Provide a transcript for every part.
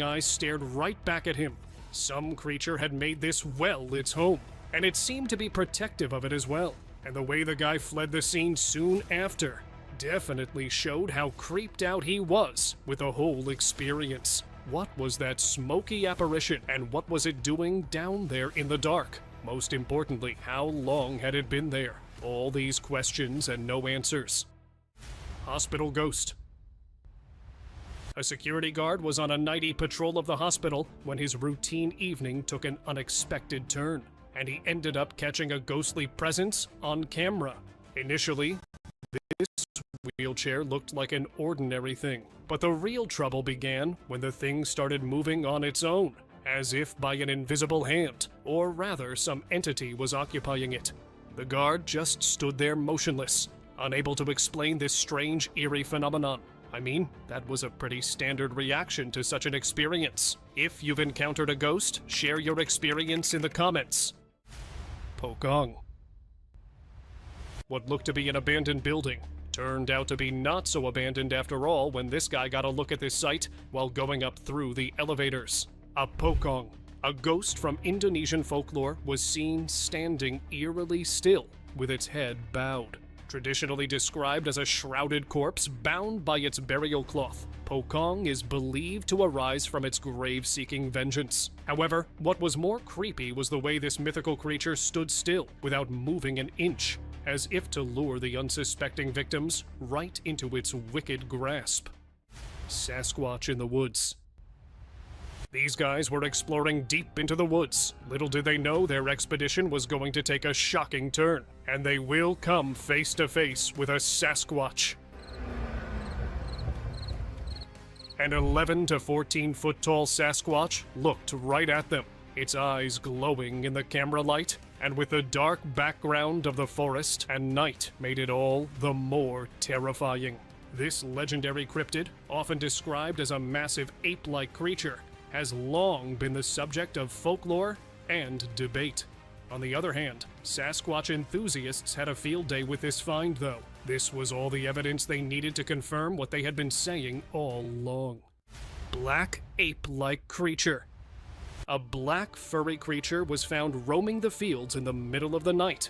eyes stared right back at him. Some creature had made this well its home, and it seemed to be protective of it as well. And the way the guy fled the scene soon after definitely showed how creeped out he was with the whole experience. What was that smoky apparition, and what was it doing down there in the dark? Most importantly, how long had it been there? All these questions and no answers. Hospital ghost. A security guard was on a nightly patrol of the hospital when his routine evening took an unexpected turn, and he ended up catching a ghostly presence on camera. Initially, this wheelchair looked like an ordinary thing, but the real trouble began when the thing started moving on its own, as if by an invisible hand, or rather some entity was occupying it. The guard just stood there motionless, unable to explain this strange, eerie phenomenon. I mean, that was a pretty standard reaction to such an experience. If you've encountered a ghost, share your experience in the comments. Pokong. What looked to be an abandoned building turned out to be not so abandoned after all when this guy got a look at this site while going up through the elevators. A Pokong, a ghost from Indonesian folklore, was seen standing eerily still with its head bowed. Traditionally described as a shrouded corpse bound by its burial cloth, Pokong is believed to arise from its grave-seeking vengeance. However, what was more creepy was the way this mythical creature stood still without moving an inch, as if to lure the unsuspecting victims right into its wicked grasp. Sasquatch in the woods. These guys were exploring deep into the woods. Little did they know their expedition was going to take a shocking turn, and they will come face to face with a Sasquatch. An 11 to 14 foot tall Sasquatch looked right at them, its eyes glowing in the camera light, and with the dark background of the forest and night made it all the more terrifying. This legendary cryptid, often described as a massive ape-like creature, has long been the subject of folklore and debate. On the other hand, Sasquatch enthusiasts had a field day with this find, though. This was all the evidence they needed to confirm what they had been saying all along. Black ape-like creature. A black furry creature was found roaming the fields in the middle of the night.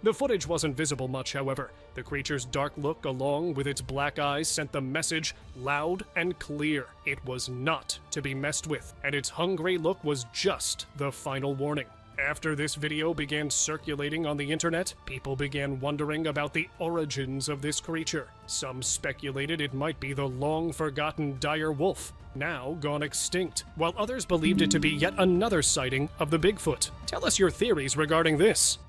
The footage wasn't visible much, however. The creature's dark look along with its black eyes sent the message loud and clear. It was not to be messed with, and its hungry look was just the final warning. After this video began circulating on the internet, people began wondering about the origins of this creature. Some speculated it might be the long-forgotten dire wolf, now gone extinct, while others believed it to be yet another sighting of the Bigfoot. Tell us your theories regarding this.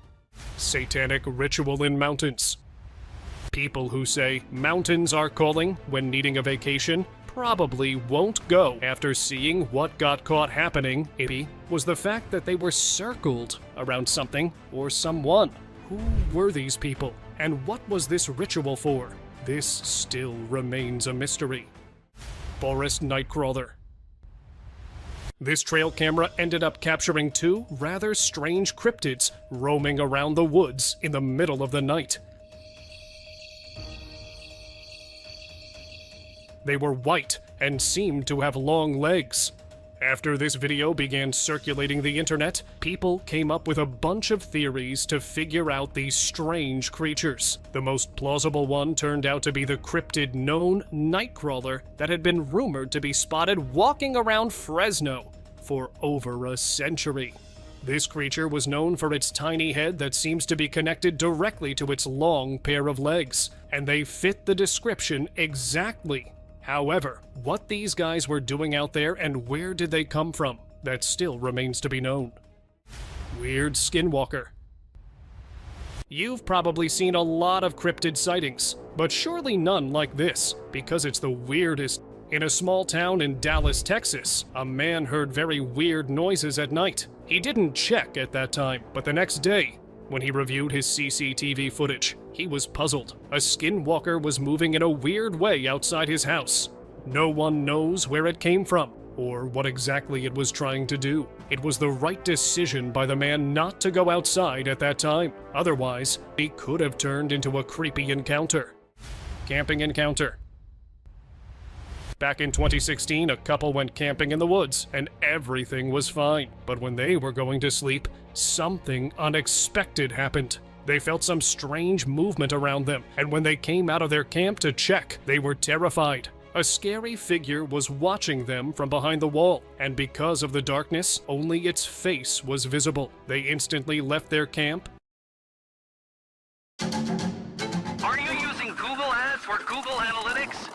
Satanic ritual in mountains. People who say mountains are calling when needing a vacation probably won't go after seeing what got caught happening. It was the fact that they were circled around something or someone. Who were these people, and what was this ritual for? This still remains a mystery. Forest Nightcrawler. This trail camera ended up capturing two rather strange cryptids roaming around the woods in the middle of the night. They were white and seemed to have long legs. After this video began circulating the internet, people came up with a bunch of theories to figure out these strange creatures. The most plausible one turned out to be the cryptid known Nightcrawler that had been rumored to be spotted walking around Fresno for over a century. This creature was known for its tiny head that seems to be connected directly to its long pair of legs, and they fit the description exactly. However, what these guys were doing out there and where did they come from, that still remains to be known. Weird skinwalker. You've probably seen a lot of cryptid sightings, but surely none like this, because it's the weirdest. In a small town in Dallas, Texas, a man heard very weird noises at night. He didn't check at that time, but the next day, when he reviewed his CCTV footage, he was puzzled. A skinwalker was moving in a weird way outside his house. No one knows where it came from, or what exactly it was trying to do. It was the right decision by the man not to go outside at that time. Otherwise, it could have turned into a creepy encounter. Camping encounter. Back in 2016, a couple went camping in the woods, and everything was fine. But when they were going to sleep, something unexpected happened. They felt some strange movement around them, and when they came out of their camp to check, they were terrified. A scary figure was watching them from behind the wall, and because of the darkness, only its face was visible. They instantly left their camp. Are you using Google Ads for Google Analytics?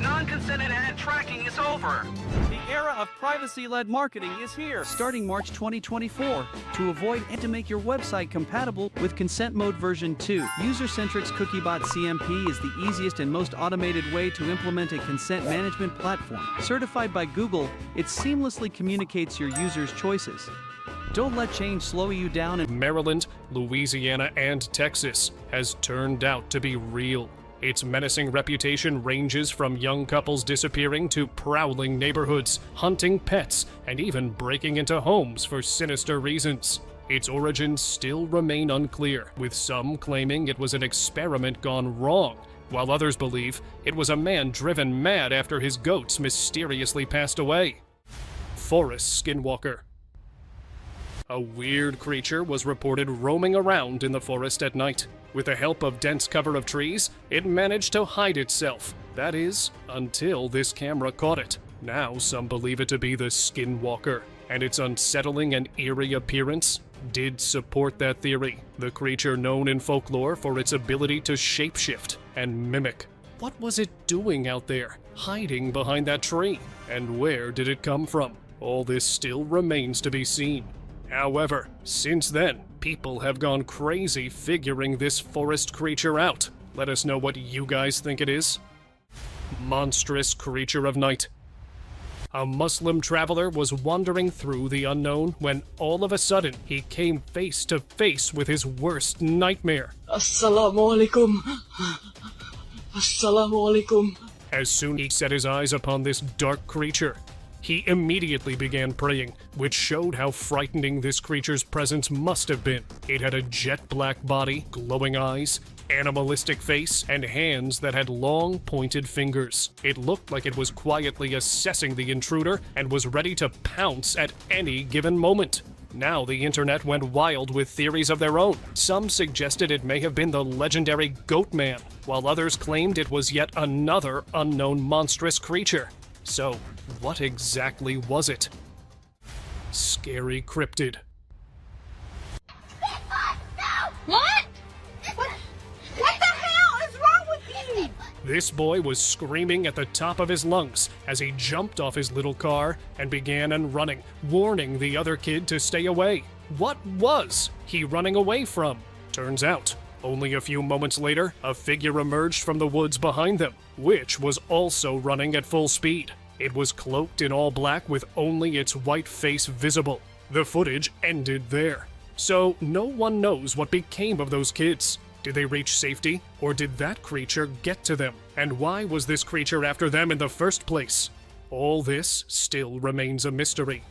Non-consented ad tracking is over. The era of privacy-led marketing is here, starting March 2024. To avoid and to make your website compatible with Consent Mode version 2, User-Centric's CookieBot CMP is the easiest and most automated way to implement a consent management platform. Certified by Google, it seamlessly communicates your users' choices. Don't let change slow you down. Maryland, Louisiana, and Texas has turned out to be real. Its menacing reputation ranges from young couples disappearing to prowling neighborhoods, hunting pets, and even breaking into homes for sinister reasons. Its origins still remain unclear, with some claiming it was an experiment gone wrong, while others believe it was a man driven mad after his goats mysteriously passed away. Forest Skinwalker. A weird creature was reported roaming around in the forest at night. With the help of dense cover of trees, it managed to hide itself. That is, until this camera caught it. Now some believe it to be the Skinwalker, and its unsettling and eerie appearance did support that theory. The creature known in folklore for its ability to shapeshift and mimic. What was it doing out there, hiding behind that tree? And where did it come from? All this still remains to be seen. However, since then, people have gone crazy figuring this forest creature out. Let us know what you guys think it is. Monstrous creature of night. A Muslim traveler was wandering through the unknown when all of a sudden he came face to face with his worst nightmare. Assalamualaikum. Assalamualaikum. As soon as he set his eyes upon this dark creature, he immediately began praying, which showed how frightening this creature's presence must have been. It had a jet-black body, glowing eyes, animalistic face, and hands that had long, pointed fingers. It looked like it was quietly assessing the intruder and was ready to pounce at any given moment. Now the internet went wild with theories of their own. Some suggested it may have been the legendary Goat Man, while others claimed it was yet another unknown monstrous creature. So, what exactly was it? Scary cryptid. What? What the hell is wrong with you? This boy was screaming at the top of his lungs as he jumped off his little car and began running, warning the other kid to stay away. What was he running away from? Turns out, only a few moments later, a figure emerged from the woods behind them, which was also running at full speed. It was cloaked in all black with only its white face visible. The footage ended there. So no one knows what became of those kids. Did they reach safety, or did that creature get to them? And why was this creature after them in the first place? All this still remains a mystery.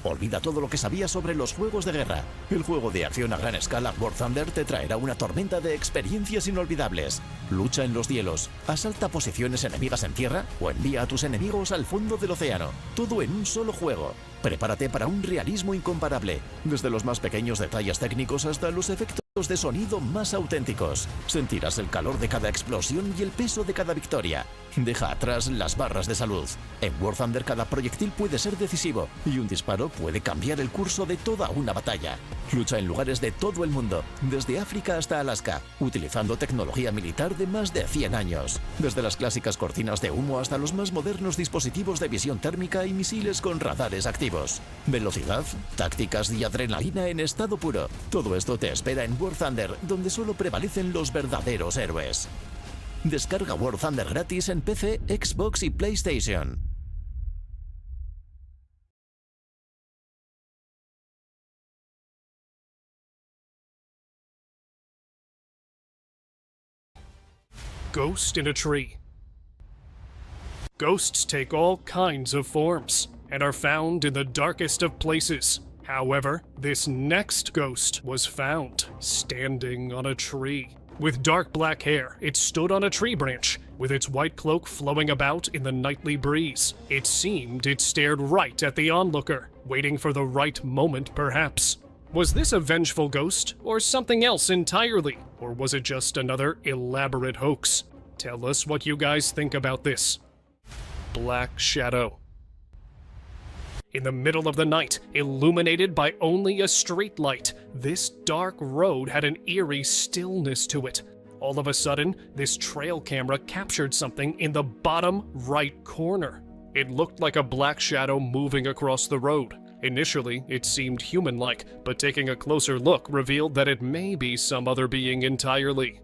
Olvida todo lo que sabías sobre los juegos de guerra. El juego de acción a gran escala War Thunder te traerá una tormenta de experiencias inolvidables. Lucha en los hielos, asalta posiciones enemigas en tierra o envía a tus enemigos al fondo del océano. Todo en un solo juego. Prepárate para un realismo incomparable, desde los más pequeños detalles técnicos hasta los efectos de sonido más auténticos. Sentirás el calor de cada explosión y el peso de cada victoria. Deja atrás las barras de salud. En War Thunder cada proyectil puede ser decisivo y un disparo puede cambiar el curso de toda una batalla. Lucha en lugares de todo el mundo, desde África hasta Alaska, utilizando tecnología militar de más de 100 años. Desde las clásicas cortinas de humo hasta los más modernos dispositivos de visión térmica y misiles con radares activos. Velocidad, tácticas y adrenalina en estado puro. Todo esto te espera en War Thunder, donde solo prevalecen los verdaderos héroes. Descarga War Thunder gratis en PC, Xbox y PlayStation. Ghost in a tree. Ghosts take all kinds of forms and are found in the darkest of places. However, this next ghost was found standing on a tree. With dark black hair, it stood on a tree branch, with its white cloak flowing about in the nightly breeze. It seemed it stared right at the onlooker, waiting for the right moment perhaps. Was this a vengeful ghost, or something else entirely? Or was it just another elaborate hoax? Tell us what you guys think about this. Black Shadow. In the middle of the night, illuminated by only a street light, this dark road had an eerie stillness to it. All of a sudden, this trail camera captured something in the bottom right corner. It looked like a black shadow moving across the road. Initially, it seemed human-like, but taking a closer look revealed that it may be some other being entirely.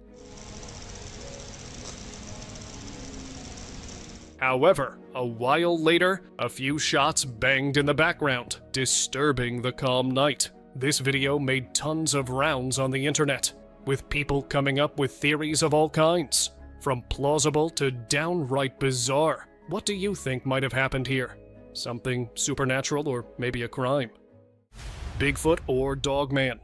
However, a while later, a few shots banged in the background, disturbing the calm night. This video made tons of rounds on the internet, with people coming up with theories of all kinds, from plausible to downright bizarre. What do you think might have happened here? Something supernatural or maybe a crime? Bigfoot or Dogman?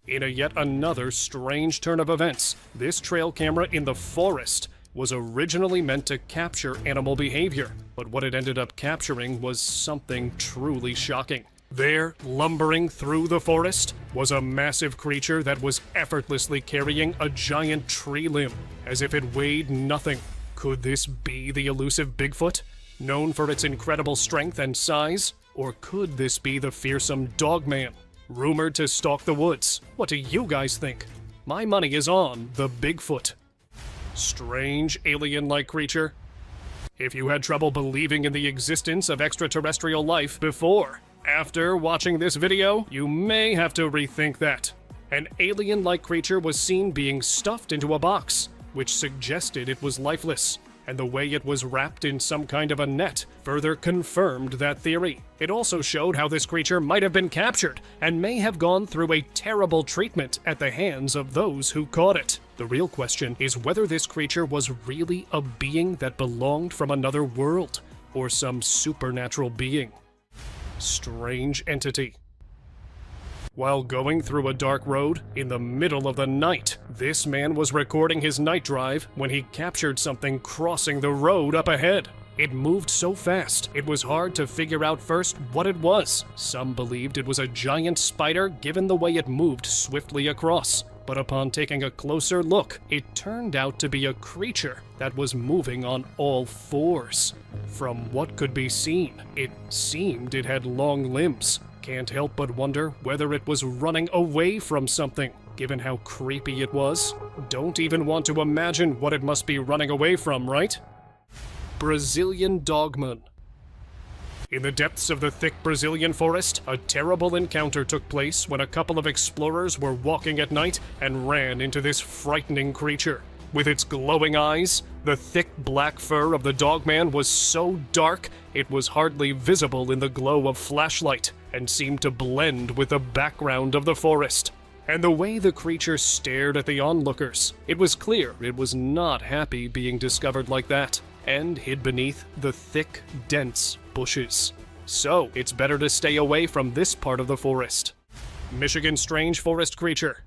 In a yet another strange turn of events, this trail camera in the forest was originally meant to capture animal behavior, but what it ended up capturing was something truly shocking. There, lumbering through the forest, was a massive creature that was effortlessly carrying a giant tree limb, as if it weighed nothing. Could this be the elusive Bigfoot, known for its incredible strength and size? Or could this be the fearsome Dogman, rumored to stalk the woods? What do you guys think? My money is on the Bigfoot. Strange alien-like creature? If you had trouble believing in the existence of extraterrestrial life before, after watching this video, you may have to rethink that. An alien-like creature was seen being stuffed into a box, which suggested it was lifeless, and the way it was wrapped in some kind of a net further confirmed that theory. It also showed how this creature might have been captured and may have gone through a terrible treatment at the hands of those who caught it. The real question is whether this creature was really a being that belonged from another world, or some supernatural being. Strange entity. While going through a dark road in the middle of the night, this man was recording his night drive when he captured something crossing the road up ahead. It moved so fast, it was hard to figure out first what it was. Some believed it was a giant spider given the way it moved swiftly across. But upon taking a closer look, it turned out to be a creature that was moving on all fours. From what could be seen, it seemed it had long limbs. Can't help but wonder whether it was running away from something, given how creepy it was. Don't even want to imagine what it must be running away from, right? Brazilian Dogman. In the depths of the thick Brazilian forest, a terrible encounter took place when a couple of explorers were walking at night and ran into this frightening creature. With its glowing eyes, the thick black fur of the Dogman was so dark it was hardly visible in the glow of flashlight and seemed to blend with the background of the forest. And the way the creature stared at the onlookers, it was clear it was not happy being discovered like that, and hid beneath the thick, dense bushes. So, it's better to stay away from this part of the forest. Michigan strange forest creature.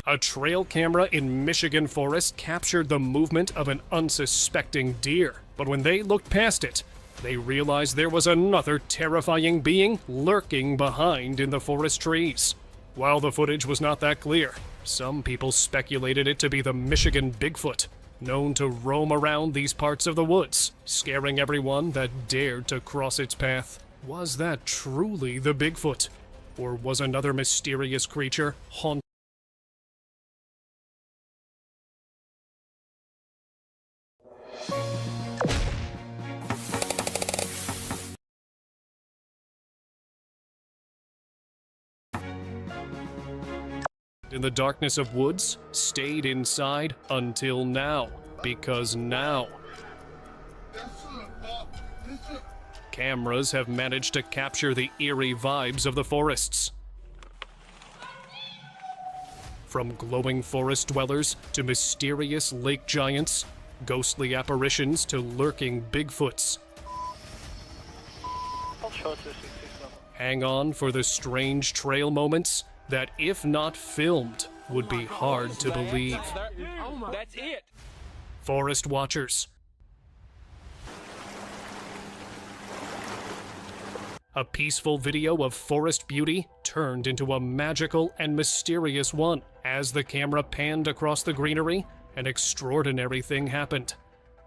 A trail camera in Michigan forest captured the movement of an unsuspecting deer, but when they looked past it, they realized there was another terrifying being lurking behind in the forest trees. While the footage was not that clear, some people speculated it to be the Michigan Bigfoot, known to roam around these parts of the woods, scaring everyone that dared to cross its path. Was that truly the Bigfoot? Or was another mysterious creature haunting in the darkness of woods, stayed inside until now, because now cameras have managed to capture the eerie vibes of the forests. From glowing forest dwellers to mysterious lake giants, ghostly apparitions to lurking Bigfoots. Hang on for the strange trail moments that, if not filmed, would be hard to believe. That's it. Forest watchers. A peaceful video of forest beauty turned into a magical and mysterious one. As the camera panned across the greenery, an extraordinary thing happened.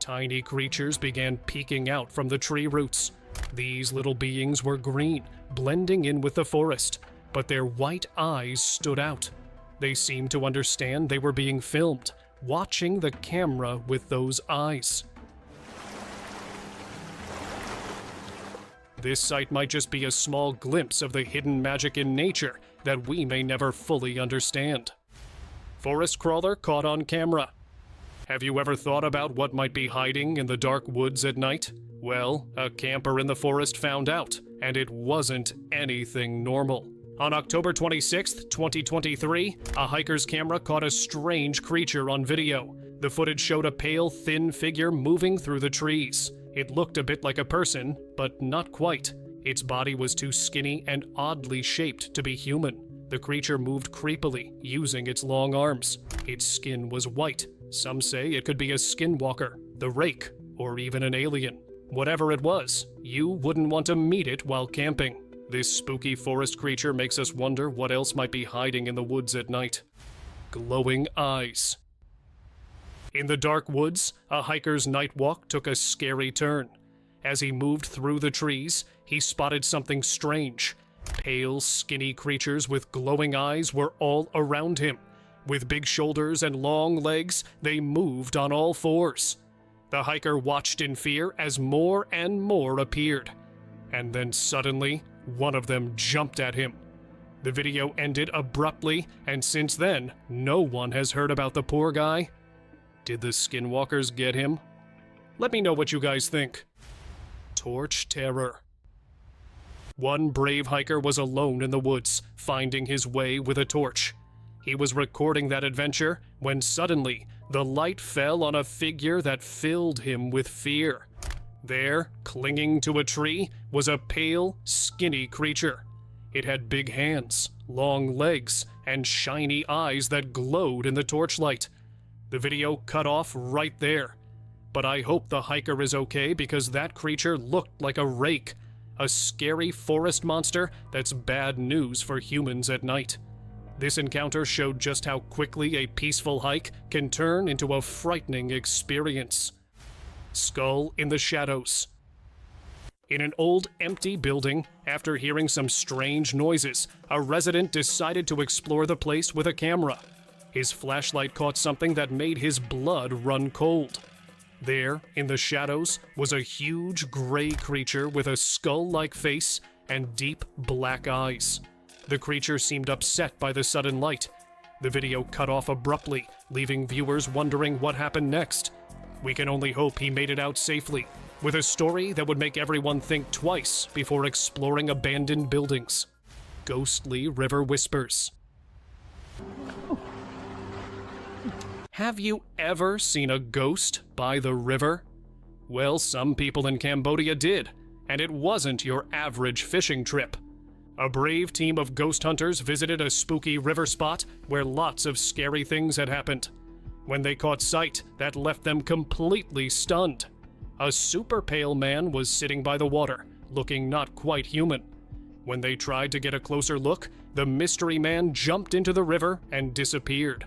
Tiny creatures began peeking out from the tree roots. These little beings were green, blending in with the forest, but their white eyes stood out. They seemed to understand they were being filmed, watching the camera with those eyes. This sight might just be a small glimpse of the hidden magic in nature that we may never fully understand. Forest crawler caught on camera. Have you ever thought about what might be hiding in the dark woods at night? Well, a camper in the forest found out, and it wasn't anything normal. On October 26, 2023, a hiker's camera caught a strange creature on video. The footage showed a pale, thin figure moving through the trees. It looked a bit like a person, but not quite. Its body was too skinny and oddly shaped to be human. The creature moved creepily, using its long arms. Its skin was white. Some say it could be a skinwalker, the rake, or even an alien. Whatever it was, you wouldn't want to meet it while camping. This spooky forest creature makes us wonder what else might be hiding in the woods at night. Glowing eyes. In the dark woods, a hiker's night walk took a scary turn. As he moved through the trees, he spotted something strange. Pale, skinny creatures with glowing eyes were all around him. With big shoulders and long legs, they moved on all fours. The hiker watched in fear as more and more appeared. And then suddenly, one of them jumped at him. The video ended abruptly, and since then, no one has heard about the poor guy. Did the skinwalkers get him? Let me know what you guys think. Torch terror. One brave hiker was alone in the woods, finding his way with a torch. He was recording that adventure when suddenly the light fell on a figure that filled him with fear. There, clinging to a tree, was a pale, skinny creature. It had big hands, long legs, and shiny eyes that glowed in the torchlight. The video cut off right there. But I hope the hiker is okay because that creature looked like a rake, a scary forest monster that's bad news for humans at night. This encounter showed just how quickly a peaceful hike can turn into a frightening experience. Skull in the shadows. In an old, empty building, after hearing some strange noises, a resident decided to explore the place with a camera. His flashlight caught something that made his blood run cold. There, in the shadows, was a huge gray creature with a skull-like face and deep black eyes. The creature seemed upset by the sudden light. The video cut off abruptly, leaving viewers wondering what happened next. We can only hope he made it out safely, with a story that would make everyone think twice before exploring abandoned buildings. Ghostly river whispers. Have you ever seen a ghost by the river? Well, some people in Cambodia did, and it wasn't your average fishing trip. A brave team of ghost hunters visited a spooky river spot where lots of scary things had happened. When they caught sight, that left them completely stunned. A super pale man was sitting by the water, looking not quite human. When they tried to get a closer look, the mystery man jumped into the river and disappeared.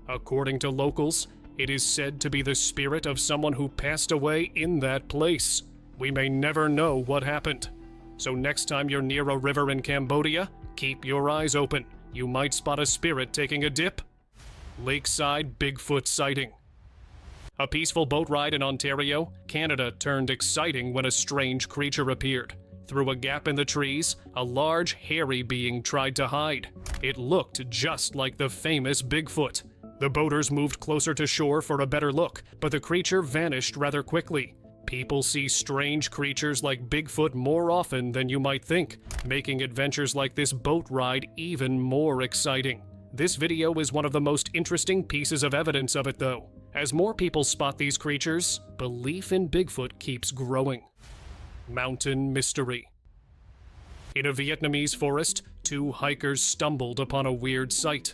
According to locals, it is said to be the spirit of someone who passed away in that place. We may never know what happened. So next time you're near a river in Cambodia, keep your eyes open. You might spot a spirit taking a dip. Lakeside Bigfoot sighting. A peaceful boat ride in Ontario, Canada turned exciting when a strange creature appeared. Through a gap in the trees, a large, hairy being tried to hide. It looked just like the famous Bigfoot. The boaters moved closer to shore for a better look, but the creature vanished rather quickly. People see strange creatures like Bigfoot more often than you might think, making adventures like this boat ride even more exciting. This video is one of the most interesting pieces of evidence of it, though. As more people spot these creatures, belief in Bigfoot keeps growing. Mountain mystery. In a Vietnamese forest, two hikers stumbled upon a weird sight.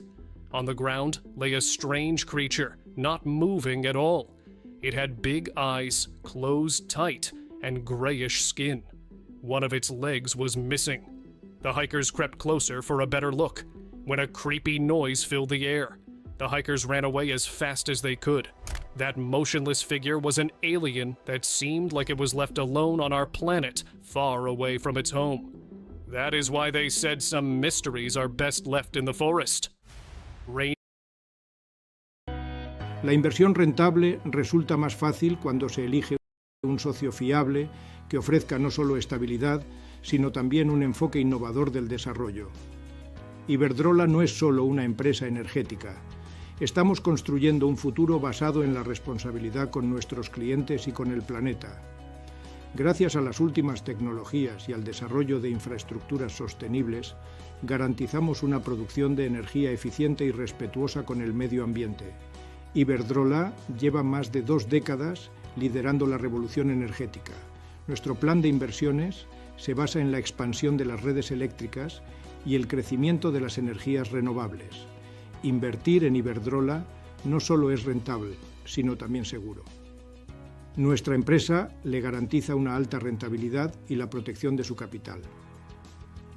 On the ground lay a strange creature, not moving at all. It had big eyes, closed tight, and grayish skin. One of its legs was missing. The hikers crept closer for a better look, when a creepy noise filled the air. The hikers ran away as fast as they could. That motionless figure was an alien that seemed like it was left alone on our planet, far away from its home. That is why they said some mysteries are best left in the forest. La inversión rentable resulta más fácil cuando se elige un socio fiable que ofrezca no solo estabilidad, sino también un enfoque innovador del desarrollo. Iberdrola no es solo una empresa energética. Estamos construyendo un futuro basado en la responsabilidad con nuestros clientes y con el planeta. Gracias a las últimas tecnologías y al desarrollo de infraestructuras sostenibles, garantizamos una producción de energía eficiente y respetuosa con el medio ambiente. Iberdrola lleva más de 2 décadas liderando la revolución energética. Nuestro plan de inversiones se basa en la expansión de las redes eléctricas y el crecimiento de las energías renovables. Invertir en Iberdrola no solo es rentable, sino también seguro. Nuestra empresa le garantiza una alta rentabilidad y la protección de su capital.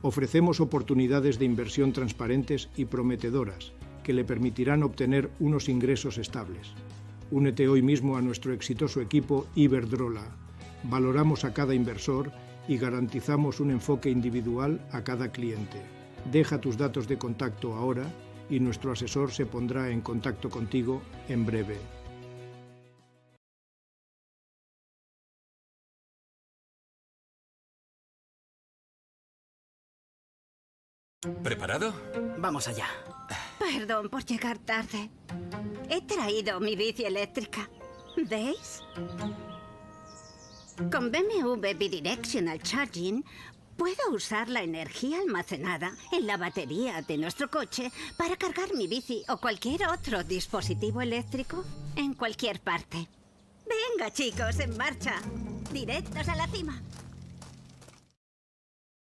Ofrecemos oportunidades de inversión transparentes y prometedoras que le permitirán obtener unos ingresos estables. Únete hoy mismo a nuestro exitoso equipo Iberdrola. Valoramos a cada inversor y garantizamos un enfoque individual a cada cliente. Deja tus datos de contacto ahora y nuestro asesor se pondrá en contacto contigo en breve. ¿Preparado? Vamos allá. Perdón por llegar tarde. He traído mi bici eléctrica. ¿Veis? Con BMW Bidirectional Charging puedo usar la energía almacenada en la batería de nuestro coche para cargar mi bici o cualquier otro dispositivo eléctrico en cualquier parte. Venga, chicos, en marcha. Directos a la cima.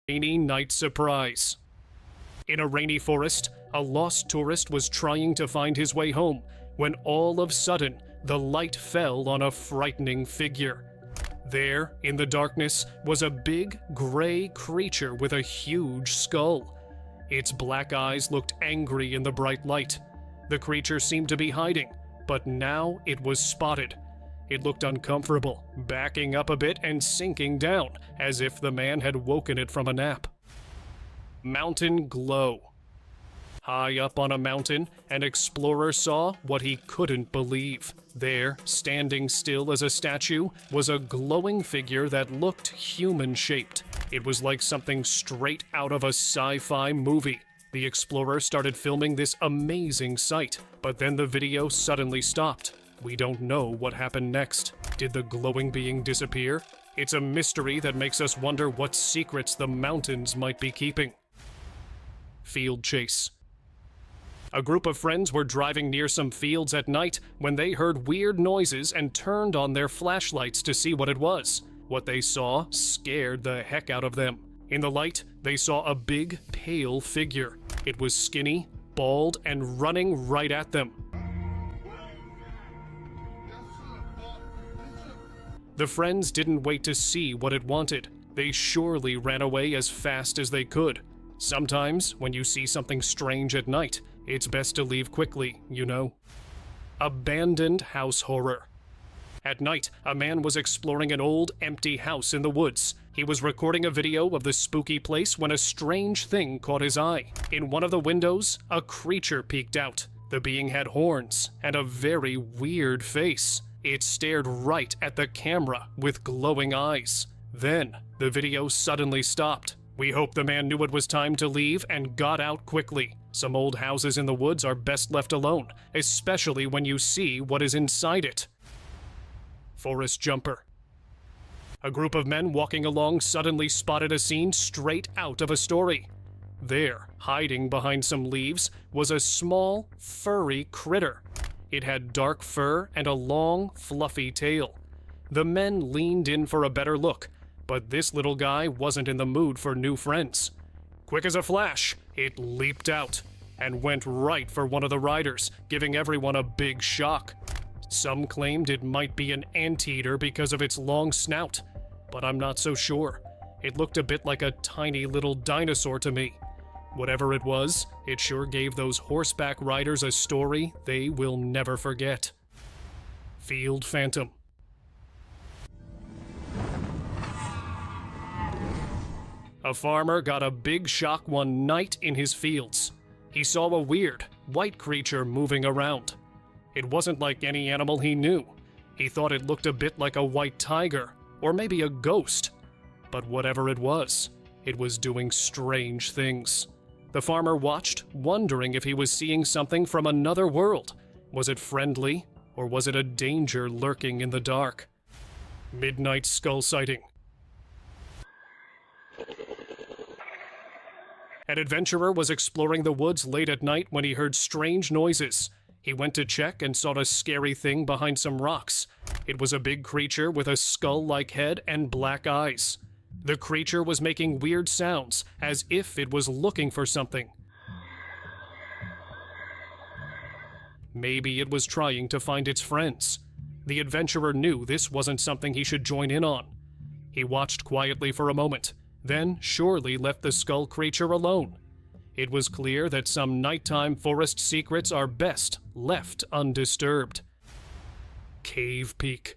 Rainy night surprise. In a rainy forest, a lost tourist was trying to find his way home when all of a sudden the light fell on a frightening figure. There, in the darkness, was a big, gray creature with a huge skull. Its black eyes looked angry in the bright light. The creature seemed to be hiding, but now it was spotted. It looked uncomfortable, backing up a bit and sinking down, as if the man had woken it from a nap. Mountain glow. High up on a mountain, an explorer saw what he couldn't believe. There, standing still as a statue, was a glowing figure that looked human-shaped. It was like something straight out of a sci-fi movie. The explorer started filming this amazing sight, but then the video suddenly stopped. We don't know what happened next. Did the glowing being disappear? It's a mystery that makes us wonder what secrets the mountains might be keeping. Field chase. A group of friends were driving near some fields at night when they heard weird noises and turned on their flashlights to see what it was. What they saw scared the heck out of them. In the light, they saw a big, pale figure. It was skinny, bald, and running right at them. The friends didn't wait to see what it wanted. They surely ran away as fast as they could. Sometimes, when you see something strange at night, it's best to leave quickly, you know. Abandoned house horror. At night, a man was exploring an old, empty house in the woods. He was recording a video of the spooky place when a strange thing caught his eye. In one of the windows, a creature peeked out. The being had horns and a very weird face. It stared right at the camera with glowing eyes. Then, the video suddenly stopped. We hope the man knew it was time to leave and got out quickly. Some old houses in the woods are best left alone, especially when you see what is inside it. Forest jumper. A group of men walking along suddenly spotted a scene straight out of a story. There, hiding behind some leaves, was a small, furry critter. It had dark fur and a long, fluffy tail. The men leaned in for a better look, but this little guy wasn't in the mood for new friends. Quick as a flash, it leaped out and went right for one of the riders, giving everyone a big shock. Some claimed it might be an anteater because of its long snout, but I'm not so sure. It looked a bit like a tiny little dinosaur to me. Whatever it was, it sure gave those horseback riders a story they will never forget. Field Phantom. A farmer got a big shock one night in his fields. He saw a weird, white creature moving around. It wasn't like any animal he knew. He thought it looked a bit like a white tiger, or maybe a ghost. But whatever it was doing strange things. The farmer watched, wondering if he was seeing something from another world. Was it friendly, or was it a danger lurking in the dark? Midnight skull sighting. An adventurer was exploring the woods late at night when he heard strange noises. He went to check and saw a scary thing behind some rocks. It was a big creature with a skull-like head and black eyes. The creature was making weird sounds, as if it was looking for something. Maybe it was trying to find its friends. The adventurer knew this wasn't something he should join in on. He watched quietly for a moment, then surely left the skull creature alone. It was clear that some nighttime forest secrets are best left undisturbed. Cave Peak.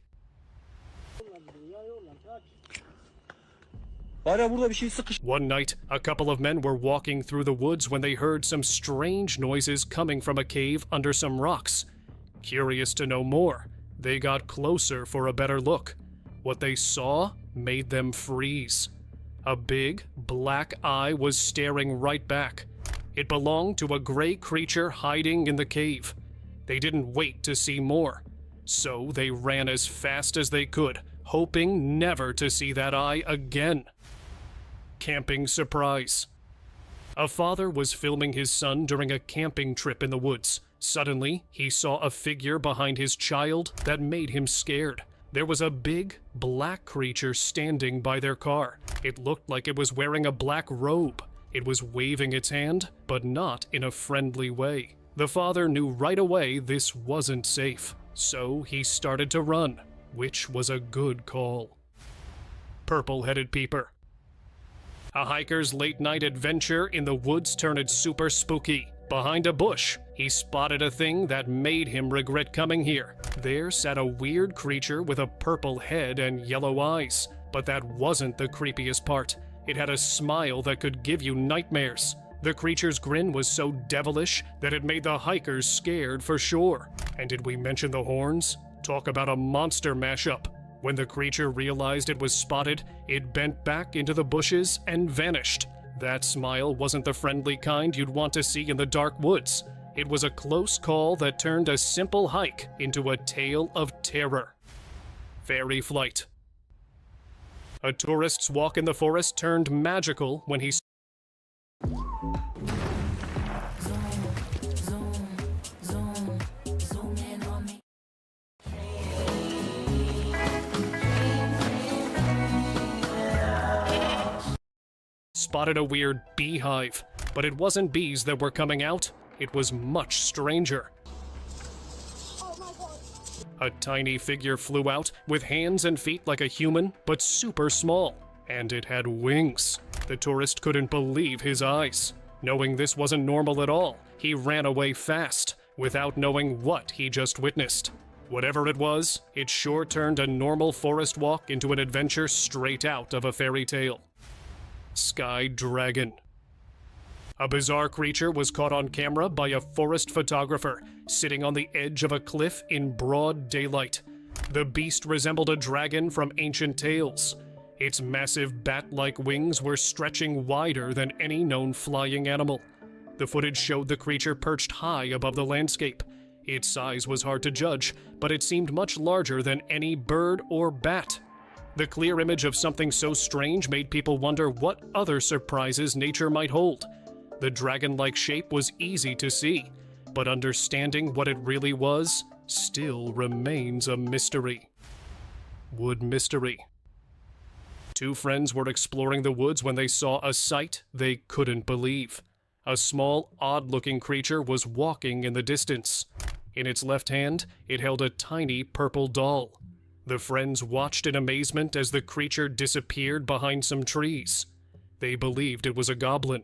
One night, a couple of men were walking through the woods when they heard some strange noises coming from a cave under some rocks. Curious to know more, they got closer for a better look. What they saw made them freeze. A big, black eye was staring right back. It belonged to a gray creature hiding in the cave. They didn't wait to see more, so they ran as fast as they could, hoping never to see that eye again. Camping surprise. A father was filming his son during a camping trip in the woods. Suddenly, he saw a figure behind his child that made him scared. There was a big, black creature standing by their car. It looked like it was wearing a black robe. It was waving its hand, but not in a friendly way. The father knew right away this wasn't safe, so he started to run, which was a good call. Purple-headed peeper. A hiker's late-night adventure in the woods turned super spooky. Behind a bush, he spotted a thing that made him regret coming here. There sat a weird creature with a purple head and yellow eyes. But that wasn't the creepiest part. It had a smile that could give you nightmares. The creature's grin was so devilish that it made the hikers scared for sure. And did we mention the horns? Talk about a monster mashup. When the creature realized it was spotted, it bent back into the bushes and vanished. That smile wasn't the friendly kind you'd want to see in the dark woods. It was a close call that turned a simple hike into a tale of terror. Fairy flight. A tourist's walk in the forest turned magical when he spotted a weird beehive. But it wasn't bees that were coming out, it was much stranger. A tiny figure flew out, with hands and feet like a human, but super small. And it had wings. The tourist couldn't believe his eyes. Knowing this wasn't normal at all, he ran away fast, without knowing what he just witnessed. Whatever it was, it sure turned a normal forest walk into an adventure straight out of a fairy tale. Sky Dragon. A bizarre creature was caught on camera by a forest photographer, sitting on the edge of a cliff in broad daylight. The beast resembled a dragon from ancient tales. Its massive bat-like wings were stretching wider than any known flying animal. The footage showed the creature perched high above the landscape. Its size was hard to judge, but it seemed much larger than any bird or bat. The clear image of something so strange made people wonder what other surprises nature might hold. The dragon-like shape was easy to see, but understanding what it really was still remains a mystery. Wood mystery. Two friends were exploring the woods when they saw a sight they couldn't believe. A small, odd-looking creature was walking in the distance. In its left hand, it held a tiny purple doll. The friends watched in amazement as the creature disappeared behind some trees. They believed it was a goblin.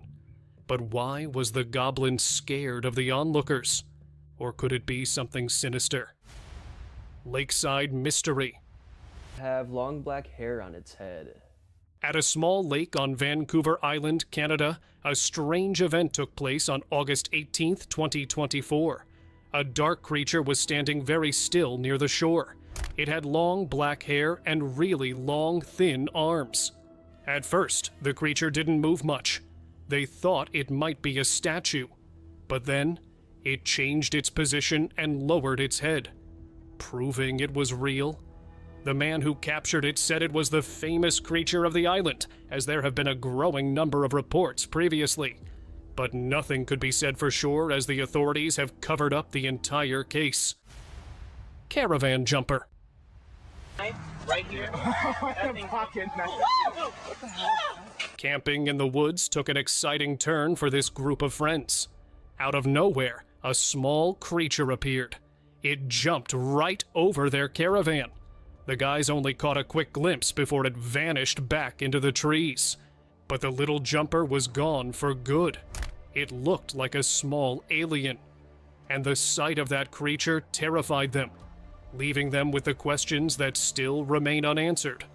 But why was the goblin scared of the onlookers? Or could it be something sinister? Lakeside mystery. Have long black hair on its head. At a small lake on Vancouver Island, Canada, a strange event took place on August 18, 2024. A dark creature was standing very still near the shore. It had long black hair and really long, thin arms. At first, the creature didn't move much. They thought it might be a statue. But then, it changed its position and lowered its head, proving it was real. The man who captured it said it was the famous creature of the island, as there have been a growing number of reports previously. But nothing could be said for sure, as the authorities have covered up the entire case. Caravan jumper. Right here. Camping in the woods took an exciting turn for this group of friends. Out of nowhere, a small creature appeared. It jumped right over their caravan. The guys only caught a quick glimpse before it vanished back into the trees. But the little jumper was gone for good. It looked like a small alien. And the sight of that creature terrified them, leaving them with the questions that still remain unanswered.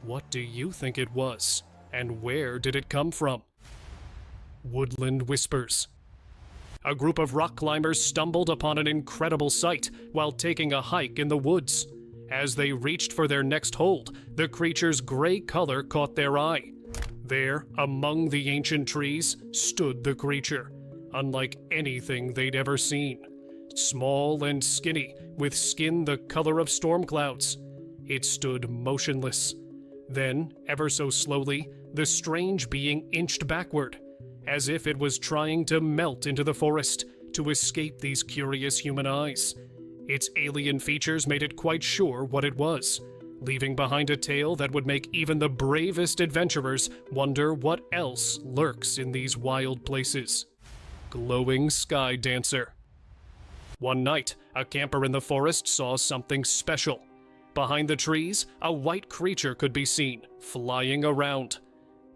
What do you think it was? And where did it come from? Woodland whispers. A group of rock climbers stumbled upon an incredible sight while taking a hike in the woods. As they reached for their next hold, the creature's gray color caught their eye. There, among the ancient trees, stood the creature, unlike anything they'd ever seen. Small and skinny, with skin the color of storm clouds. It stood motionless. Then, ever so slowly, the strange being inched backward, as if it was trying to melt into the forest to escape these curious human eyes. Its alien features made it quite sure what it was, leaving behind a tale that would make even the bravest adventurers wonder what else lurks in these wild places. Glowing sky dancer. One night, a camper in the forest saw something special. Behind the trees, a white creature could be seen, flying around.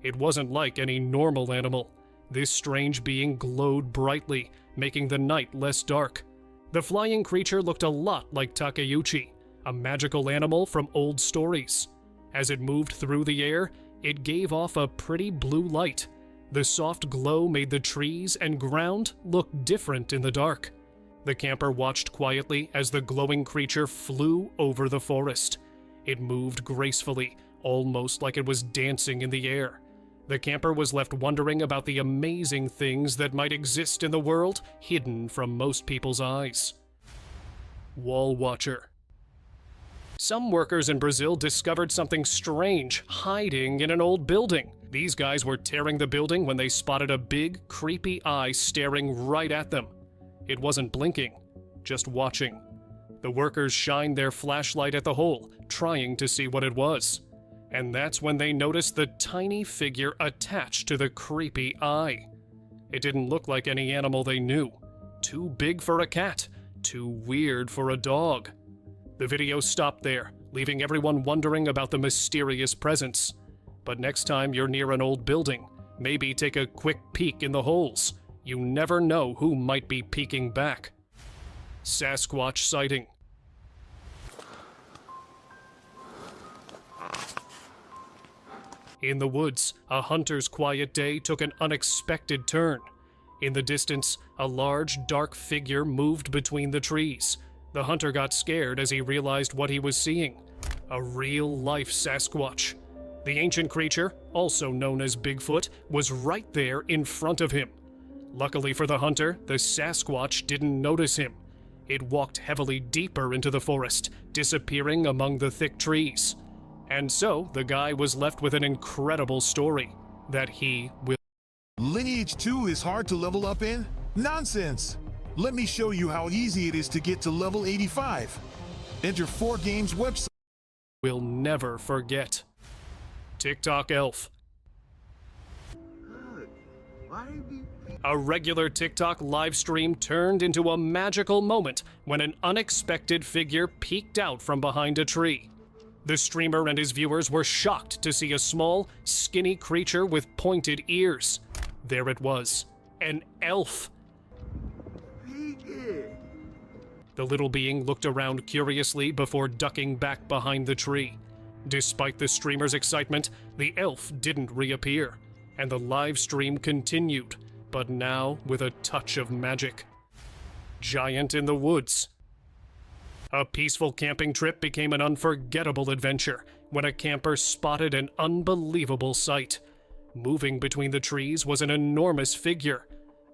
It wasn't like any normal animal. This strange being glowed brightly, making the night less dark. The flying creature looked a lot like Takeuchi, a magical animal from old stories. As it moved through the air, it gave off a pretty blue light. The soft glow made the trees and ground look different in the dark. The camper watched quietly as the glowing creature flew over the forest. It moved gracefully, almost like it was dancing in the air. The camper was left wondering about the amazing things that might exist in the world hidden from most people's eyes. Wall watcher. Some workers in Brazil discovered something strange hiding in an old building. These guys were tearing the building when they spotted a big, creepy eye staring right at them. It wasn't blinking, just watching. The workers shined their flashlight at the hole, trying to see what it was. And that's when they noticed the tiny figure attached to the creepy eye. It didn't look like any animal they knew. Too big for a cat, too weird for a dog. The video stopped there, leaving everyone wondering about the mysterious presence. But next time you're near an old building, maybe take a quick peek in the holes. You never know who might be peeking back. Sasquatch sighting. In the woods, a hunter's quiet day took an unexpected turn. In the distance, a large, dark figure moved between the trees. The hunter got scared as he realized what he was seeing. A real-life Sasquatch. The ancient creature, also known as Bigfoot, was right there in front of him. Luckily for the hunter, the Sasquatch didn't notice him. It walked heavily deeper into the forest, disappearing among the thick trees. And so, the guy was left with an incredible story that he will. Lineage 2 is hard to level up in? Nonsense! Let me show you how easy it is to get to level 85. Enter 4Games website. Will never forget. TikTok elf. A regular TikTok live stream turned into a magical moment when an unexpected figure peeked out from behind a tree. The streamer and his viewers were shocked to see a small, skinny creature with pointed ears. There it was, an elf. The little being looked around curiously before ducking back behind the tree. Despite the streamer's excitement, the elf didn't reappear, and the live stream continued, but now with a touch of magic. Giant in the woods. A peaceful camping trip became an unforgettable adventure when a camper spotted an unbelievable sight. Moving between the trees was an enormous figure,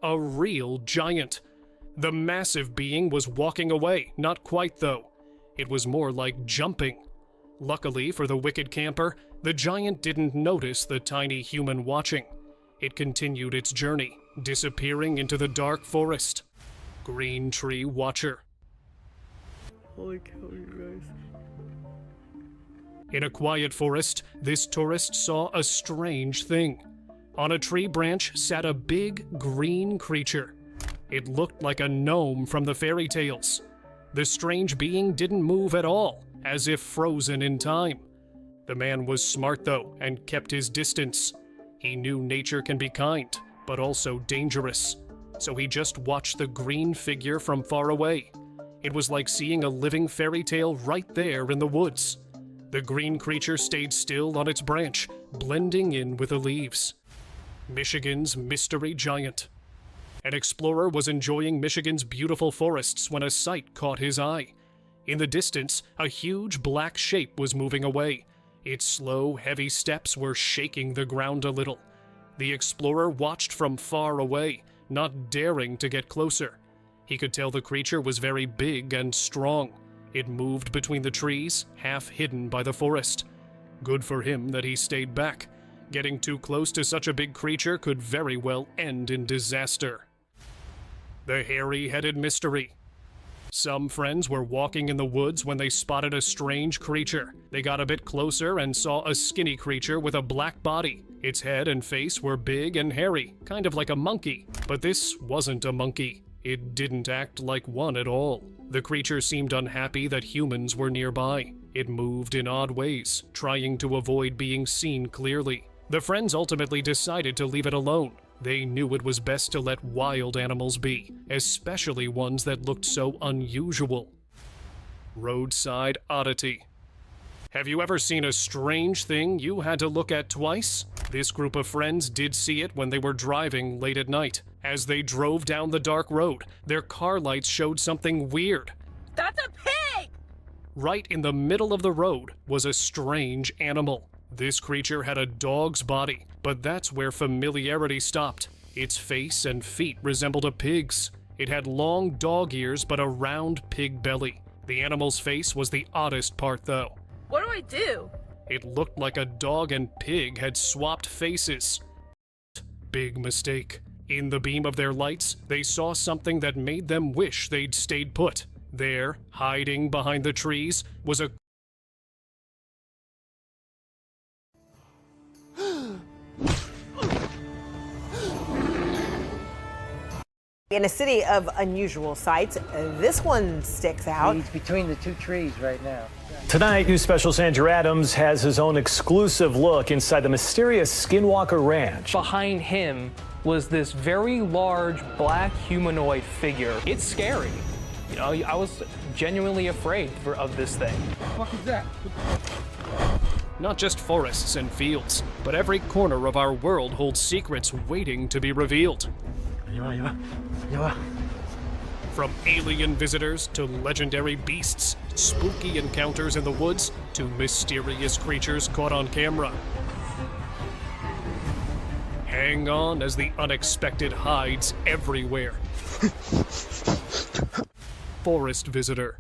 a real giant. The massive being was walking away, not quite though. It was more like jumping. Luckily for the wicked camper, the giant didn't notice the tiny human watching. It continued its journey, disappearing into the dark forest. Green Tree Watcher. Holy cow, you guys. In a quiet forest, this tourist saw a strange thing. On a tree branch sat a big green creature. It looked like a gnome from the fairy tales. The strange being didn't move at all, as if frozen in time. The man was smart though, and kept his distance. He knew nature can be kind, but also dangerous. So he just watched the green figure from far away. It was like seeing a living fairy tale right there in the woods. The green creature stayed still on its branch, blending in with the leaves. Michigan's mystery giant. An explorer was enjoying Michigan's beautiful forests when a sight caught his eye. In the distance, a huge black shape was moving away. Its slow, heavy steps were shaking the ground a little. The explorer watched from far away, not daring to get closer. He could tell the creature was very big and strong. It moved between the trees, half hidden by the forest. Good for him that he stayed back. Getting too close to such a big creature could very well end in disaster. The hairy-headed mystery. Some friends were walking in the woods when they spotted a strange creature. They got a bit closer and saw a skinny creature with a black body. Its head and face were big and hairy, kind of like a monkey. But this wasn't a monkey. It didn't act like one at all. The creature seemed unhappy that humans were nearby. It moved in odd ways, trying to avoid being seen clearly. The friends ultimately decided to leave it alone. They knew it was best to let wild animals be, especially ones that looked so unusual. Roadside oddity. Have you ever seen a strange thing you had to look at twice? This group of friends did see it when they were driving late at night. As they drove down the dark road, their car lights showed something weird. That's a pig! Right in the middle of the road was a strange animal. This creature had a dog's body, but that's where familiarity stopped. Its face and feet resembled a pig's. It had long dog ears but a round pig belly. The animal's face was the oddest part though. What do I do? It looked like a dog and pig had swapped faces. Big mistake. In the beam of their lights, they saw something that made them wish they'd stayed put. There, hiding behind the trees, was a In a city of unusual sights, this one sticks out. He's between the two trees right now. Tonight, News Specialist Andrew Adams has his own exclusive look inside the mysterious Skinwalker Ranch. Behind him was this very large black humanoid figure. It's scary. You know, I was genuinely afraid of this thing. What the fuck is that? Not just forests and fields, but every corner of our world holds secrets waiting to be revealed. From alien visitors to legendary beasts, spooky encounters in the woods to mysterious creatures caught on camera. Hang on as the unexpected hides everywhere. Forest visitor.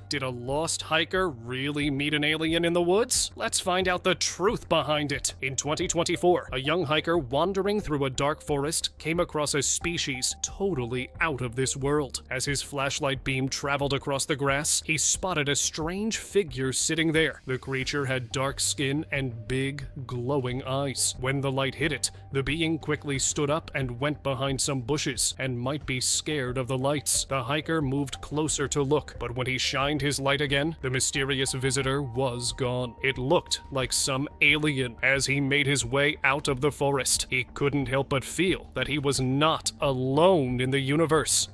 Did a lost hiker really meet an alien in the woods? Let's find out the truth behind it. In 2024, a young hiker wandering through a dark forest came across a species totally out of this world. As his flashlight beam traveled across the grass, he spotted a strange figure sitting there. The creature had dark skin and big, glowing eyes. When the light hit it, the being quickly stood up and went behind some bushes and might be scared of the lights. The hiker moved closer to look, but when he shined his light again, the mysterious visitor was gone. It looked like some alien. As he made his way out of the forest, he couldn't help but feel that he was not alone in the universe.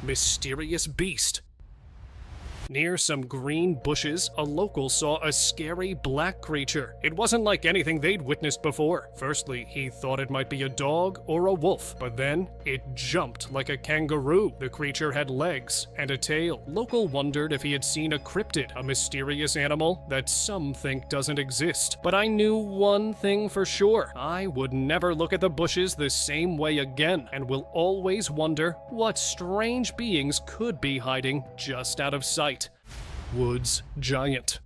Mysterious beast. Near some green bushes, a local saw a scary black creature. It wasn't like anything they'd witnessed before. Firstly, he thought it might be a dog or a wolf, but then it jumped like a kangaroo. The creature had legs and a tail. Local wondered if he had seen a cryptid, a mysterious animal that some think doesn't exist. But I knew one thing for sure. I would never look at the bushes the same way again, and will always wonder what strange beings could be hiding just out of sight. Woods giant.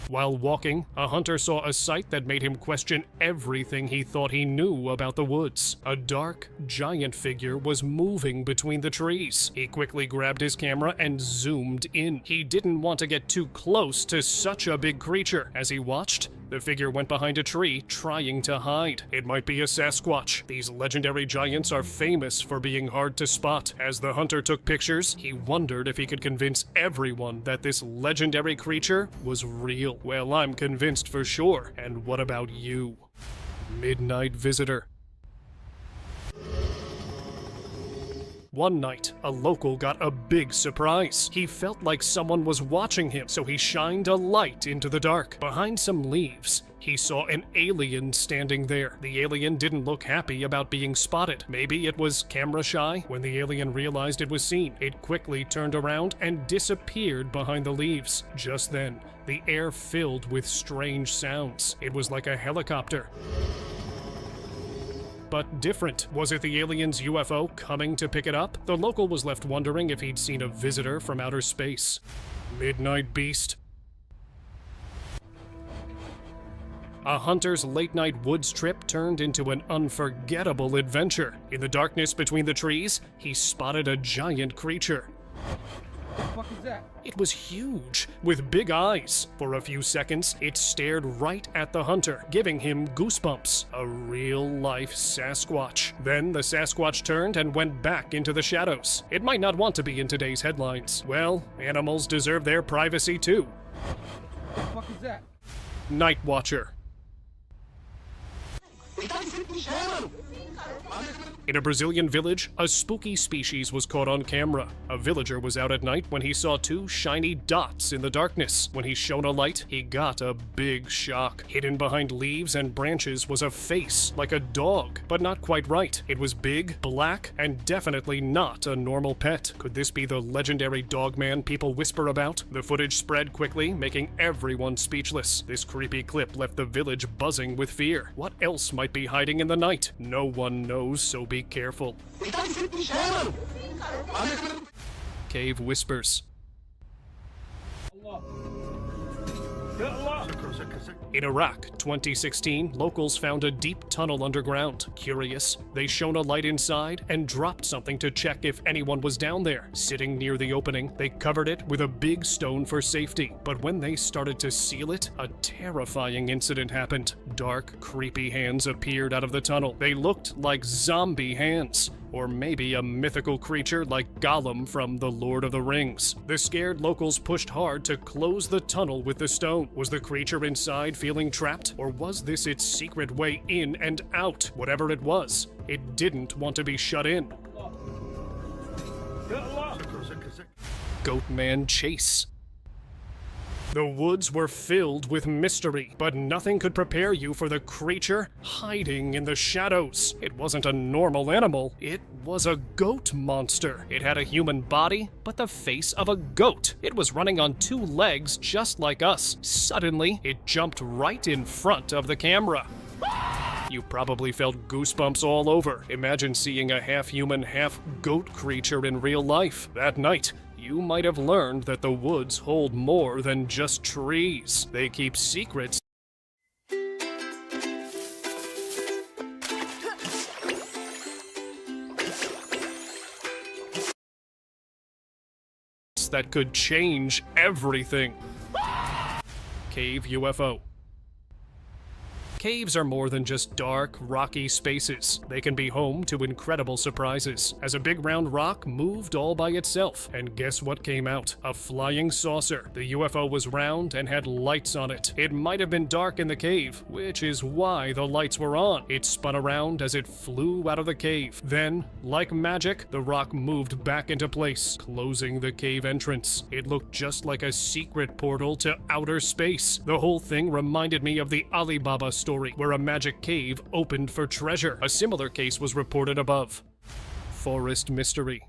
While walking, a hunter saw a sight that made him question everything he thought he knew about the woods. A dark, giant figure was moving between the trees. He quickly grabbed his camera and zoomed in. He didn't want to get too close to such a big creature. As he watched, the figure went behind a tree, trying to hide. It might be a Sasquatch. These legendary giants are famous for being hard to spot. As the hunter took pictures, he wondered if he could convince everyone that this legendary creature was real. Well, I'm convinced for sure. And what about you? Midnight visitor. One night, a local got a big surprise. He felt like someone was watching him, so he shined a light into the dark. Behind some leaves, he saw an alien standing there. The alien didn't look happy about being spotted. Maybe it was camera shy. When the alien realized it was seen, it quickly turned around and disappeared behind the leaves. Just then, the air filled with strange sounds. It was like a helicopter, but different. Was it the alien's UFO coming to pick it up? The local was left wondering if he'd seen a visitor from outer space. Midnight beast. A hunter's late-night woods trip turned into an unforgettable adventure. In the darkness between the trees, he spotted a giant creature. What the fuck is that? It was huge, with big eyes. For a few seconds, it stared right at the hunter, giving him goosebumps. A real-life Sasquatch. Then the Sasquatch turned and went back into the shadows. It might not want to be in today's headlines. Well, animals deserve their privacy too. What the fuck is that? Night Watcher. In a Brazilian village, a spooky species was caught on camera. A villager was out at night when he saw two shiny dots in the darkness. When he shone a light, he got a big shock. Hidden behind leaves and branches was a face, like a dog, but not quite right. It was big, black, and definitely not a normal pet. Could this be the legendary dogman people whisper about? The footage spread quickly, making everyone speechless. This creepy clip left the village buzzing with fear. What else might be hiding in the night? No one knows, so be careful. Cave whispers. In Iraq, 2016, locals found a deep tunnel underground. Curious, they shone a light inside and dropped something to check if anyone was down there. Sitting near the opening, they covered it with a big stone for safety. But when they started to seal it, a terrifying incident happened. Dark, creepy hands appeared out of the tunnel. They looked like zombie hands. Or maybe a mythical creature like Gollum from The Lord of the Rings. The scared locals pushed hard to close the tunnel with the stone. Was the creature inside feeling trapped? Or was this its secret way in and out? Whatever it was, it didn't want to be shut in. Goatman Chase. The woods were filled with mystery, but nothing could prepare you for the creature hiding in the shadows. It wasn't a normal animal, it was a goat monster. It had a human body, but the face of a goat. It was running on 2 legs just like us. Suddenly, it jumped right in front of the camera. You probably felt goosebumps all over. Imagine seeing a half-human, half-goat creature in real life. That night, you might have learned that the woods hold more than just trees. They keep secrets that could change everything. Cave UFO. Caves are more than just dark, rocky spaces. They can be home to incredible surprises. As a big round rock moved all by itself, and guess what came out? A flying saucer. The UFO was round and had lights on it. It might have been dark in the cave, which is why the lights were on. It spun around as it flew out of the cave. Then, like magic, the rock moved back into place, closing the cave entrance. It looked just like a secret portal to outer space. The whole thing reminded me of the Alibaba story, where a magic cave opened for treasure. A similar case was reported above. Forest mystery.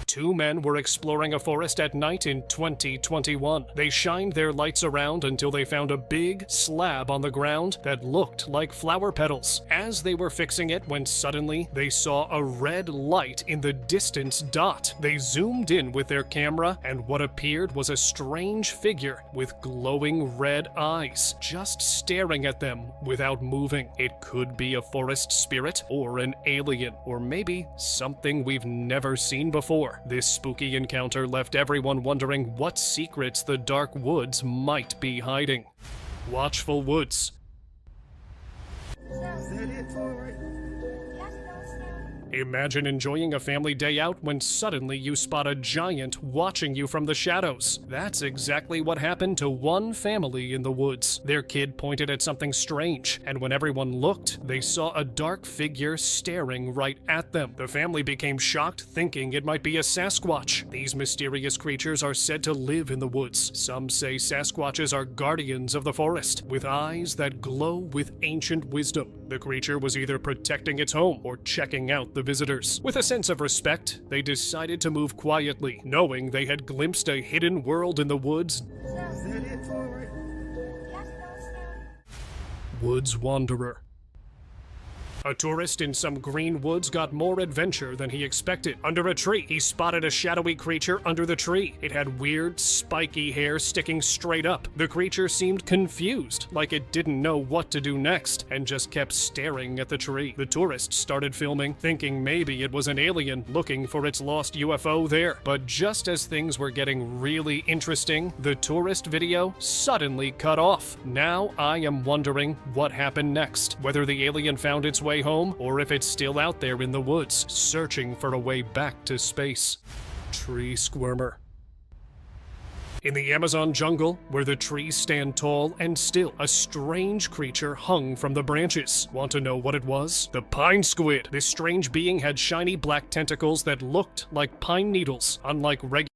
2 men were exploring a forest at night in 2021. They shined their lights around until they found a big slab on the ground that looked like flower petals. As they were fixing it, when suddenly they saw a red light in the distance dot. They zoomed in with their camera, and what appeared was a strange figure with glowing red eyes, just staring at them without moving. It could be a forest spirit, or an alien, or maybe something we've never seen before. This spooky encounter left everyone wondering what secrets the dark woods might be hiding. Watchful Woods. Imagine enjoying a family day out when suddenly you spot a giant watching you from the shadows. That's exactly what happened to one family in the woods. Their kid pointed at something strange, and when everyone looked, they saw a dark figure staring right at them. The family became shocked, thinking it might be a Sasquatch. These mysterious creatures are said to live in the woods. Some say Sasquatches are guardians of the forest, with eyes that glow with ancient wisdom. The creature was either protecting its home or checking out the visitors. With a sense of respect, they decided to move quietly, knowing they had glimpsed a hidden world in the woods. Woods Wanderer. A tourist in some green woods got more adventure than he expected. Under a tree, he spotted a shadowy creature under the tree. It had weird, spiky hair sticking straight up. The creature seemed confused, like it didn't know what to do next, and just kept staring at the tree. The tourist started filming, thinking maybe it was an alien looking for its lost UFO there. But just as things were getting really interesting, the tourist video suddenly cut off. Now I am wondering what happened next. Whether the alien found its way home, or if it's still out there in the woods, searching for a way back to space. Tree Squirmer. In the Amazon jungle, where the trees stand tall and still, a strange creature hung from the branches. Want to know what it was? The pine squid. This strange being had shiny black tentacles that looked like pine needles, unlike regular.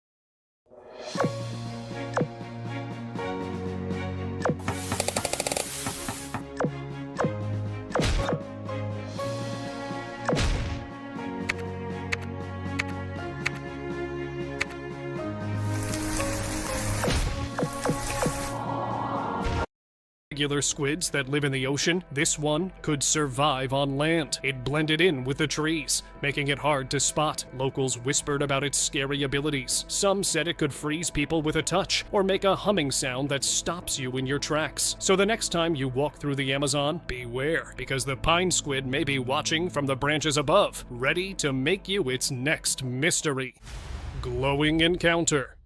regular squids that live in the ocean, this one could survive on land. It blended in with the trees, making it hard to spot. Locals whispered about its scary abilities. Some said it could freeze people with a touch, or make a humming sound that stops you in your tracks. So the next time you walk through the Amazon, beware, because the pine squid may be watching from the branches above, ready to make you its next mystery. Glowing encounter.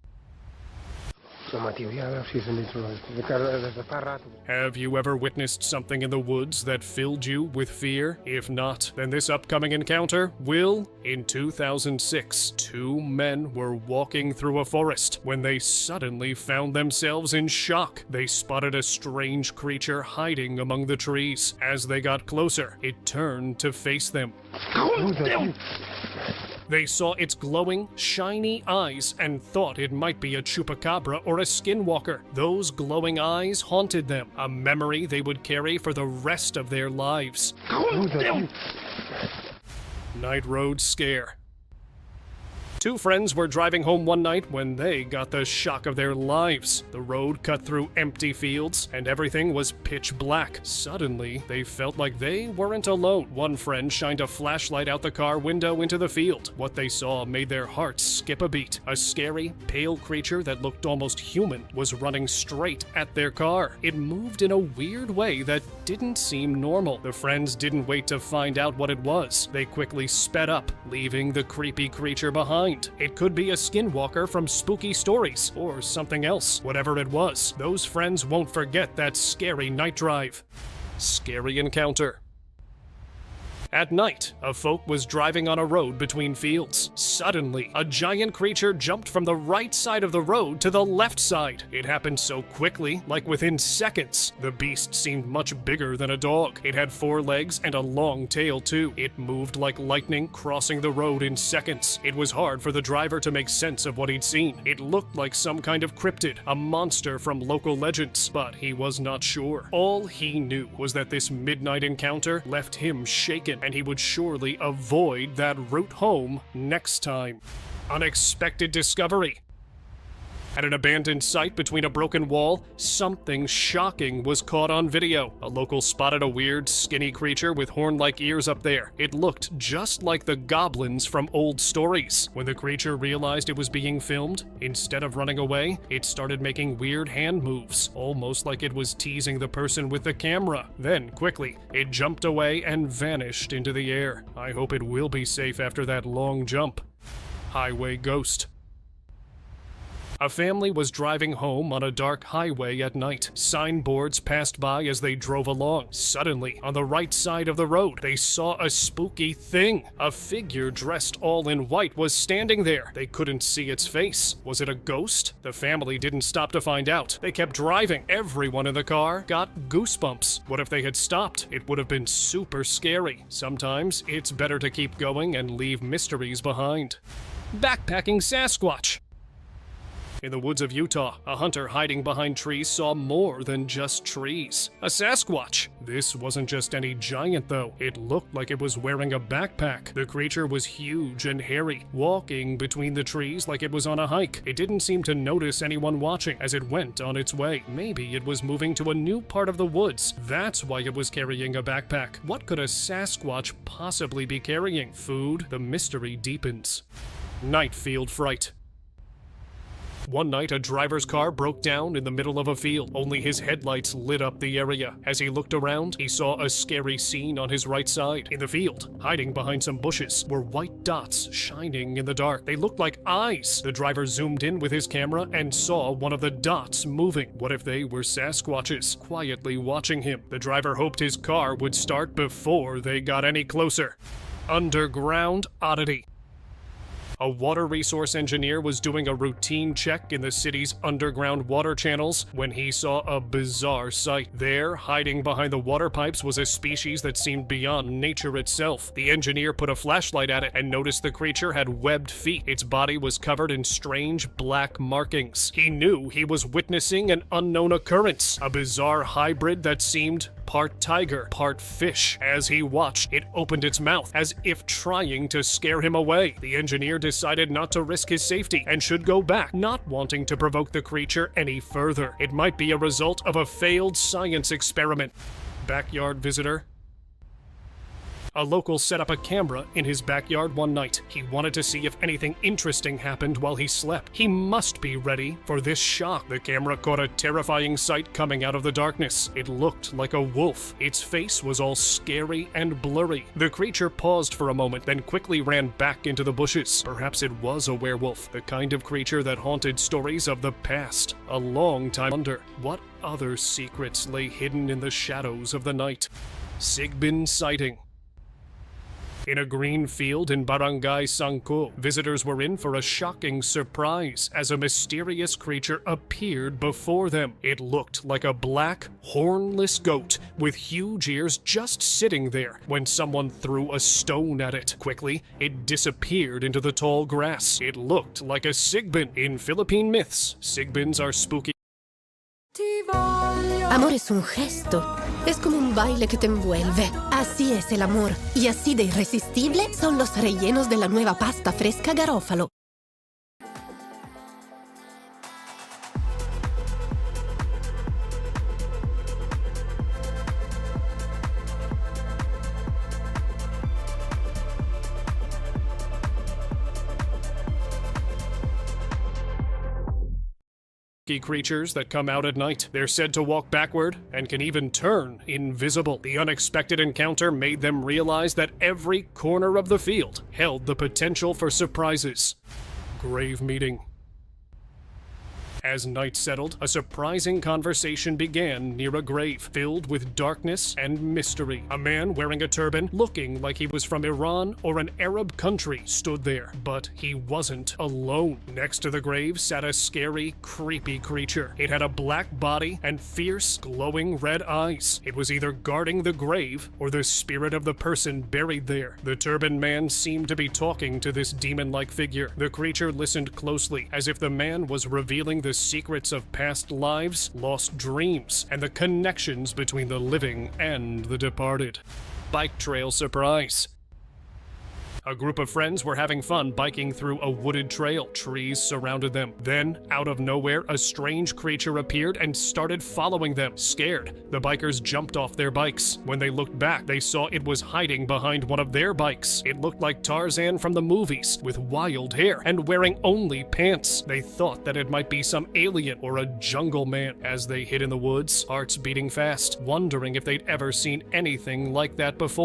Have you ever witnessed something in the woods that filled you with fear? If not, then this upcoming encounter will. In 2006, 2 men were walking through a forest when they suddenly found themselves in shock. They spotted a strange creature hiding among the trees. As they got closer, it turned to face them. They saw its glowing, shiny eyes and thought it might be a chupacabra or a skinwalker. Those glowing eyes haunted them, a memory they would carry for the rest of their lives. Night road scare. 2 friends were driving home one night when they got the shock of their lives. The road cut through empty fields, and everything was pitch black. Suddenly, they felt like they weren't alone. One friend shined a flashlight out the car window into the field. What they saw made their hearts skip a beat. A scary, pale creature that looked almost human was running straight at their car. It moved in a weird way that didn't seem normal. The friends didn't wait to find out what it was. They quickly sped up, leaving the creepy creature behind. It could be a skinwalker from Spooky Stories, or something else. Whatever it was, those friends won't forget that scary night drive. Scary encounter. At night, a folk was driving on a road between fields. Suddenly, a giant creature jumped from the right side of the road to the left side. It happened so quickly, like within seconds. The beast seemed much bigger than a dog. It had 4 legs and a long tail too. It moved like lightning, crossing the road in seconds. It was hard for the driver to make sense of what he'd seen. It looked like some kind of cryptid, a monster from local legends, but he was not sure. All he knew was that this midnight encounter left him shaken, and he would surely avoid that route home next time. Unexpected discovery. At an abandoned site between a broken wall, something shocking was caught on video. A local spotted a weird, skinny creature with horn-like ears up there. It looked just like the goblins from old stories. When the creature realized it was being filmed, instead of running away, it started making weird hand moves, almost like it was teasing the person with the camera. Then, quickly, it jumped away and vanished into the air. I hope it will be safe after that long jump. Highway ghost. A family was driving home on a dark highway at night. Signboards passed by as they drove along. Suddenly, on the right side of the road, they saw a spooky thing. A figure dressed all in white was standing there. They couldn't see its face. Was it a ghost? The family didn't stop to find out. They kept driving. Everyone in the car got goosebumps. What if they had stopped? It would have been super scary. Sometimes it's better to keep going and leave mysteries behind. Backpacking Sasquatch. In the woods of Utah, a hunter hiding behind trees saw more than just trees. A Sasquatch. This wasn't just any giant though. It looked like it was wearing a backpack. The creature was huge and hairy, walking between the trees like it was on a hike. It didn't seem to notice anyone watching as it went on its way. Maybe it was moving to a new part of the woods. That's why it was carrying a backpack. What could a Sasquatch possibly be carrying? Food? The mystery deepens. Night field fright. One night, a driver's car broke down in the middle of a field. Only his headlights lit up the area. As he looked around, he saw a scary scene on his right side. In the field, hiding behind some bushes, were white dots shining in the dark. They looked like eyes. The driver zoomed in with his camera and saw one of the dots moving. What if they were Sasquatches, quietly watching him? The driver hoped his car would start before they got any closer. Underground oddity. A water resource engineer was doing a routine check in the city's underground water channels when he saw a bizarre sight. There, hiding behind the water pipes, was a species that seemed beyond nature itself. The engineer put a flashlight at it and noticed the creature had webbed feet. Its body was covered in strange black markings. He knew he was witnessing an unknown occurrence, a bizarre hybrid that seemed part tiger, part fish. As he watched, it opened its mouth as if trying to scare him away. The engineer decided not to risk his safety and should go back, not wanting to provoke the creature any further. It might be a result of a failed science experiment. Backyard visitor. A local set up a camera in his backyard one night. He wanted to see if anything interesting happened while he slept. He must be ready for this shock. The camera caught a terrifying sight coming out of the darkness. It looked like a wolf. Its face was all scary and blurry. The creature paused for a moment, then quickly ran back into the bushes. Perhaps it was a werewolf, the kind of creature that haunted stories of the past. A long time under. What other secrets lay hidden in the shadows of the night? Sigbin sighting. In a green field in Barangay Sangko, visitors were in for a shocking surprise as a mysterious creature appeared before them. It looked like a black, hornless goat with huge ears just sitting there when someone threw a stone at it. Quickly, it disappeared into the tall grass. It looked like a sigbin. In Philippine myths, sigbins are spooky. Amor es un gesto, es como un baile que te envuelve. Así es el amor, y así de irresistible son los rellenos de la nueva pasta fresca Garófalo. Creatures that come out at night. They're said to walk backward and can even turn invisible. The unexpected encounter made them realize that every corner of the field held the potential for surprises. Grave meeting. As night settled, a surprising conversation began near a grave, filled with darkness and mystery. A man wearing a turban, looking like he was from Iran or an Arab country, stood there. But he wasn't alone. Next to the grave sat a scary, creepy creature. It had a black body and fierce, glowing red eyes. It was either guarding the grave or the spirit of the person buried there. The turban man seemed to be talking to this demon-like figure. The creature listened closely, as if the man was revealing the secrets of past lives, lost dreams, and the connections between the living and the departed. Bike trail surprise. A group of friends were having fun biking through a wooded trail. Trees surrounded them. Then, out of nowhere, a strange creature appeared and started following them. Scared, the bikers jumped off their bikes. When they looked back, they saw it was hiding behind one of their bikes. It looked like Tarzan from the movies, with wild hair and wearing only pants. They thought that it might be some alien or a jungle man. As they hid in the woods, hearts beating fast, wondering if they'd ever seen anything like that before.